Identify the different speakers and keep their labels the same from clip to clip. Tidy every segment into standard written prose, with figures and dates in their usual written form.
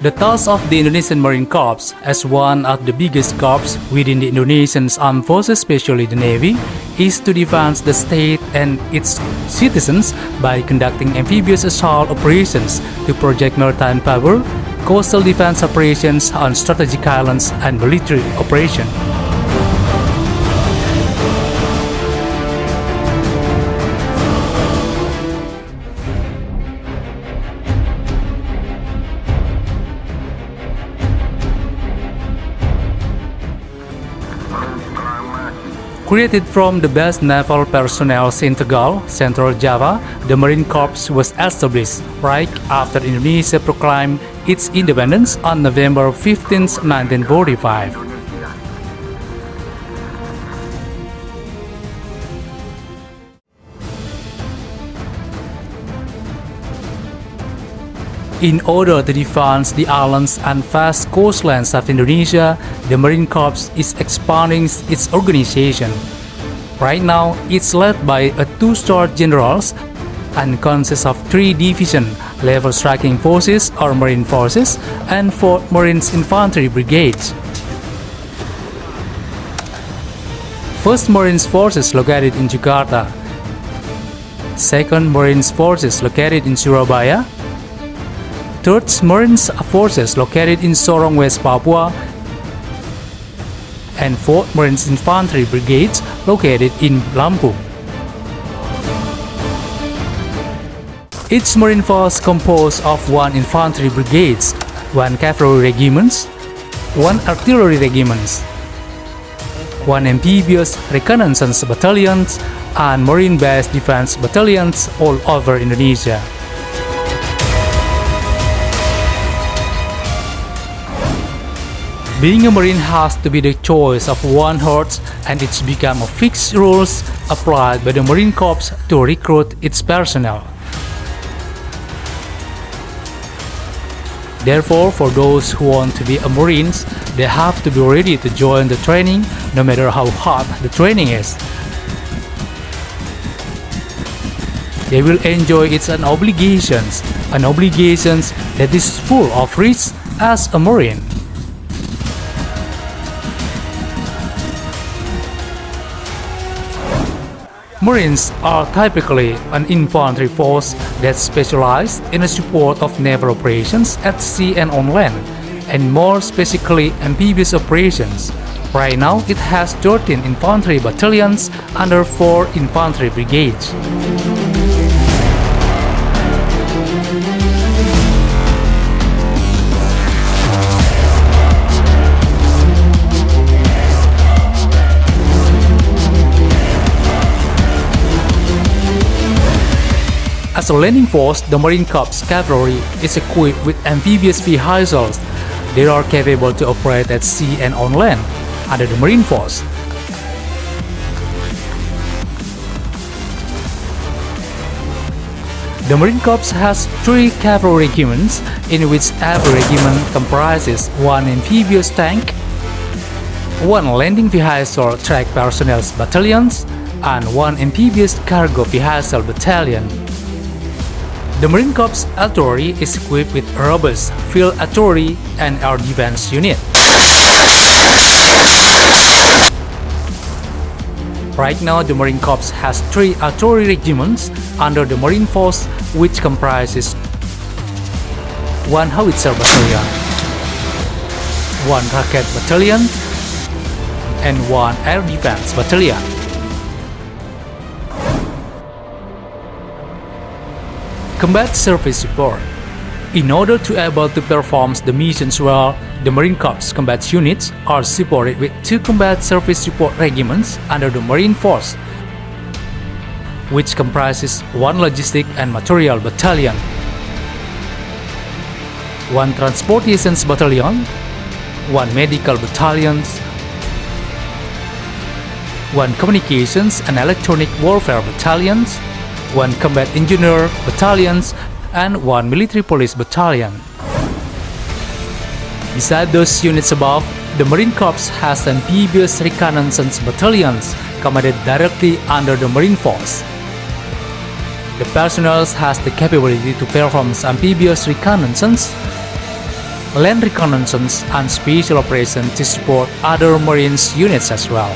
Speaker 1: The task of the Indonesian Marine Corps, as one of the biggest corps within the Indonesian armed forces, especially the Navy, is to defend the state and its citizens by conducting amphibious assault operations to project maritime power, coastal defense operations on strategic islands, and military operations. Created from the best naval personnel in Tegal, Central Java, the Marine Corps was established right after Indonesia proclaimed its independence on November 15, 1945. In order to defend the islands and vast coastlands of Indonesia, the Marine Corps is expanding its organization. Right now, it's led by a 2-star generals and consists of 3 division level striking forces or Marine Forces and 4 Marine Infantry Brigades. 1st Marine Forces located in Jakarta, 2nd Marine Forces located in Surabaya, 3rd Marine Forces located in Sorong, West Papua, and 4th Marine Infantry Brigades located in Lampung. Each Marine Force composed of 1 Infantry Brigades, 1 Cavalry Regiments, 1 Artillery Regiments, 1 Amphibious Reconnaissance Battalions, and Marine-based Defense Battalions all over Indonesia. Being a Marine has to be the choice of one heart, and it's become a fixed rules applied by the Marine Corps to recruit its personnel. Therefore, for those who want to be a Marines, they have to be ready to join the training no matter how hard the training is. They will enjoy its obligations that is full of risks as a Marine. Marines are typically an infantry force that specializes in the support of naval operations at sea and on land, and more specifically amphibious operations. Right now, it has 13 infantry battalions under 4 infantry brigades. As a landing force, the Marine Corps Cavalry is equipped with amphibious vehicles. They are capable to operate at sea and on land under the Marine Force. The Marine Corps has 3 cavalry regiments, in which every regiment comprises 1 amphibious tank, 1 landing vehicle track personnel battalions, and 1 amphibious cargo vehicle battalion. The Marine Corps Artillery is equipped with robust field artillery and air defense unit. Right now, the Marine Corps has 3 artillery regiments under the Marine Force, which comprises 1 Howitzer Battalion, 1 Rocket Battalion, and 1 Air Defense Battalion. Combat Service Support. In order to be able to perform the missions well, the Marine Corps combat units are supported with 2 Combat Service Support regiments under the Marine Force, which comprises 1 Logistic and Material Battalion, 1 Transportation Battalion, 1 Medical Battalion, 1 Communications and Electronic Warfare Battalions, 1 Combat Engineer Battalions, and 1 Military Police Battalion. Beside those units above, the Marine Corps has amphibious reconnaissance battalions commanded directly under the Marine Force. The personnel has the capability to perform amphibious reconnaissance, land reconnaissance, and special operations to support other Marines units as well.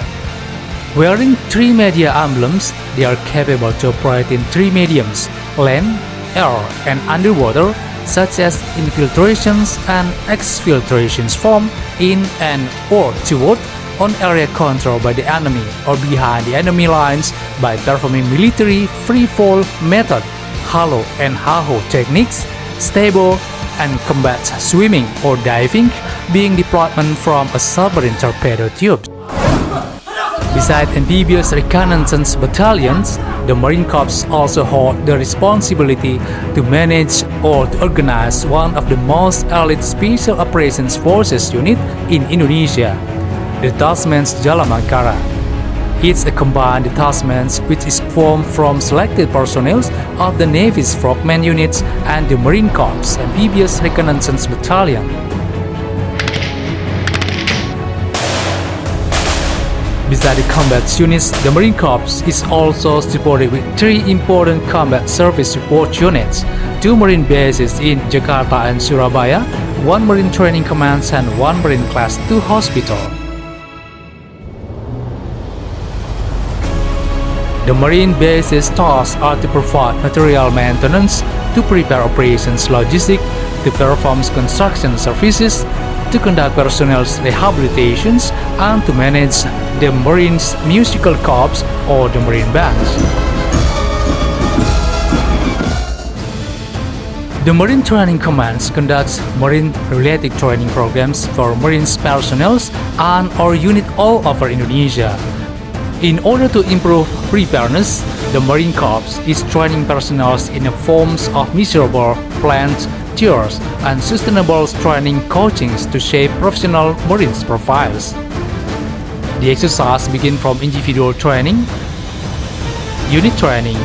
Speaker 1: Wearing three media emblems, they are capable to operate in three mediums: land, air, and underwater, such as infiltrations and exfiltrations from, in, and or toward on area controlled by the enemy or behind the enemy lines by performing military free-fall method, halo and haho techniques, stable and combat swimming or diving being deployment from a submarine torpedo tube. Besides amphibious reconnaissance battalions, the Marine Corps also hold the responsibility to manage or to organize one of the most elite Special Operations Forces unit in Indonesia, the Detachment Jalamangkara. It's a combined detachment which is formed from selected personnel of the Navy's frogman units and the Marine Corps Amphibious Reconnaissance Battalion. Besides the combat units, the Marine Corps is also supported with three important combat service support units, two Marine bases in Jakarta and Surabaya, one Marine Training Command, and one Marine Class II hospital. The Marine bases' tasks are to provide material maintenance, to prepare operations logistics, to perform construction services, to conduct personnel rehabilitations, and to manage the Marines' musical corps or the Marine bands. The Marine Training Command conducts Marine-related training programs for Marines personnel and or unit all over Indonesia. In order to improve preparedness, the Marine Corps is training personnel in the forms of measurable plans, tours, and sustainable training coachings to shape professional Marines profiles. The exercise begin from individual training, unit training,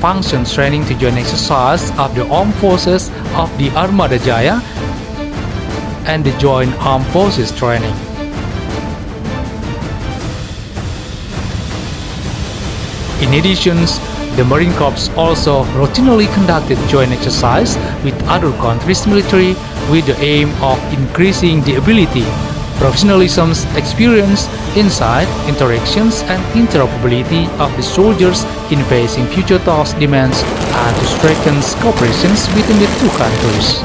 Speaker 1: functions training to joint exercise of the Armed Forces of the Armada Jaya, and the Joint Armed Forces training. In addition, the Marine Corps also routinely conducted joint exercise with other countries' military with the aim of increasing the ability, professionalism, experience, insight, interactions, and interoperability of the soldiers in facing future task demands and to strengthen cooperation between the two countries.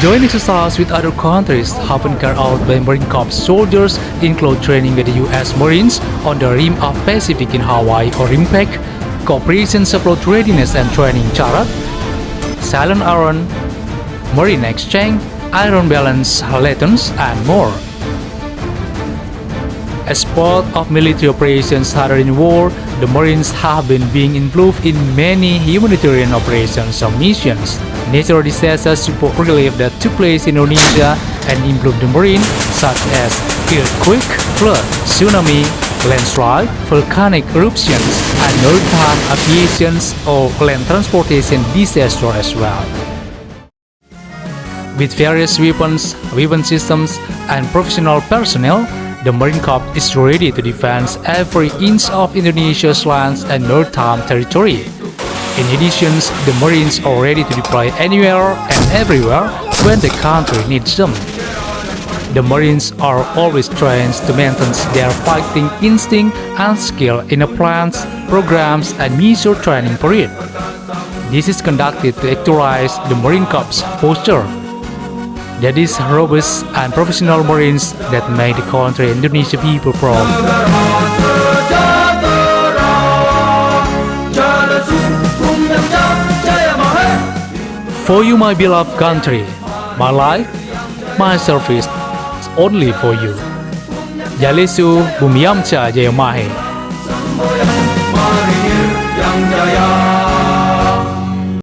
Speaker 1: Joint exercise with other countries often carried out by Marine Corps soldiers include training with the U.S. Marines on the rim of Pacific in Hawaii or RIMPAC, cooperation support readiness and training charter, silent iron, marine exchange, iron balance lessons, and more. As part of military operations other in war, the Marines have been being involved in many humanitarian operations or missions. Natural disaster support relief that took place in Indonesia and improved the Marine, such as earthquake, flood, tsunami, landslide, volcanic eruptions, and maritime aviation or land transportation disaster as well. With various weapons, weapon systems, and professional personnel, the Marine Corps is ready to defend every inch of Indonesia's lands and maritime territory. In addition, the Marines are ready to deploy anywhere and everywhere when the country needs them. The Marines are always trained to maintain their fighting instinct and skill in a plans, programs, and mission training period. This is conducted to actualize the Marine Corps posture. That is robust and professional Marines that make the country Indonesia people proud. For you, my beloved country, my life, my service, only for you. Jalesu Bumiyamcha Jayamahe.